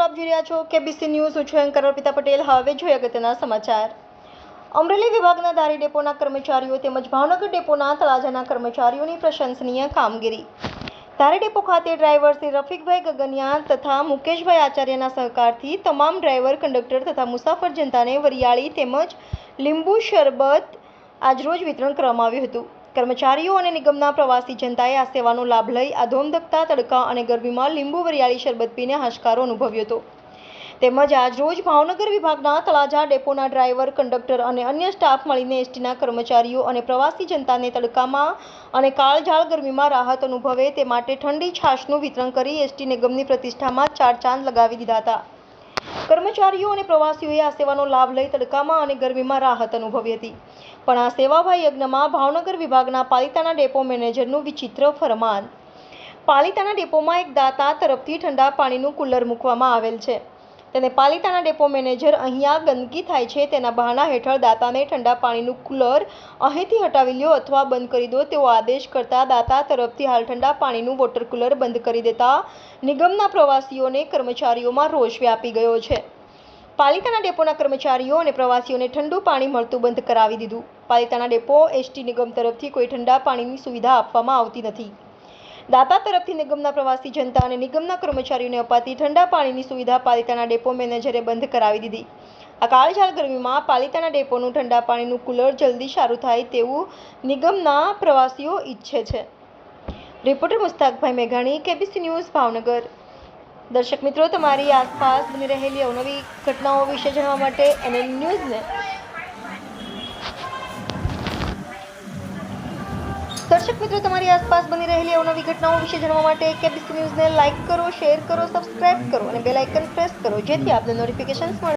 આપ જોઈ રહ્યા છો કેબીસી ન્યૂઝ. હું છું એન્કર અર્પિતા પટેલ. હવે જોઈએ અગત્યના સમાચાર. અમરેલી વિભાગના ધારી ડેપોના કર્મચારીઓ તેમજ ભાવનગર ડેપોના તળાજાના કર્મચારીઓની પ્રશંસનીય કામગીરી. ધારી ડેપો ખાતે ડ્રાઈવર શ્રી રફીકભાઈ ગગનિયા તથા મુકેશભાઈ આચાર્યના સહકારથી તમામ ડ્રાઈવર, કંડક્ટર તથા મુસાફર જનતાને વરિયાળી તેમજ લીંબુ શરબત આજરોજ વિતરણ કરવામાં આવ્યું હતું. કર્મચારીઓ અને નિગમના પ્રવાસી જનતાએ આ સેવાનો લાભ લઈ આ ધોમધકતા તડકા અને ગરમીમાં લીંબુ વરિયાળી શરબત પીને હાશકારો અનુભવ્યો હતો. તેમજ આજરોજ ભાવનગર વિભાગના તળાજા ડેપોના ડ્રાઈવર, કંડક્ટર અને અન્ય સ્ટાફ મળીને એસટીના કર્મચારીઓ અને પ્રવાસી જનતાને તડકામાં અને કાળઝાળ ગરમીમાં રાહત અનુભવે તે માટે ઠંડી છાશનું વિતરણ કરી એસટી નિગમની પ્રતિષ્ઠામાં 4 ચાંદ લગાવી દીધા હતા. કર્મચારીઓ અને પ્રવાસીઓએ આ સેવાનો લાભ લઈ તડકામાં અને ગરમીમાં રાહત અનુભવી હતી. પણ આ સેવાભાવી યજ્ઞમાં ભાવનગર વિભાગના પાલિતાના ડેપો મેનેજરનું વિચિત્ર ફરમાન. પાલિતાના ડેપોમાં એક દાતા તરફથી ઠંડા પાણીનું કુલર મૂકવામાં આવેલ છે. તેને પાલિતાના ડેપો મેનેજર અહીંયા ગંદકી થાય છે તેના બહાના હેઠળ દાતાને ઠંડા પાણીનું કુલર અહીંથી હટાવી લ્યો અથવા બંધ કરી દો તેવો આદેશ કરતા દાતા તરફથી હાલ ઠંડા પાણીનું વોટર કુલર બંધ કરી દેતા નિગમના પ્રવાસીઓને કર્મચારીઓમાં રોષ વ્યાપી ગયો છે. પાલિતાના ડેપોના કર્મચારીઓ અને પ્રવાસીઓને ઠંડુ પાણી મળતું બંધ કરાવી દીધું. પાલિતાના ડેપો એસટી નિગમ તરફથી કોઈ ઠંડા પાણીની સુવિધા આપવામાં આવતી નથી. દાતા તરફથી નિગમના પ્રવાસી જનતા અને નિગમના કર્મચારીઓને અપાતી ઠંડા પાણીની સુવિધા પાલિતાના ડેપો મેનેજરે બંધ કરાવી દીધી. આ કાળઝાળ ગરમીમાં પાલિતાના ડેપોનું ઠંડા પાણીનું કુલર જલ્દી સારું થાય તેવું નિગમના પ્રવાસીઓ ઈચ્છે છે. રિપોર્ટર મુસ્તાકભાઈ મેઘાણી, કેબીસી ન્યૂઝ, ભાવનગર. દર્શક મિત્રો, તમારી આસપાસ બની રહેલી અવનવી ઘટનાઓ વિશે જાણવા માટે એનએન ન્યૂઝને તમારી આસપાસ બની રહેલી અવનવી ઘટનાઓ વિશે જાણવા માટે કેબીસી ન્યૂઝને લાઇક કરો, શેર કરો, સબસ્ક્રાઇબ કરો અને બેલ આઇકન પ્રેસ કરો જેથી આપને નોટિફિકેશન્સ મળે.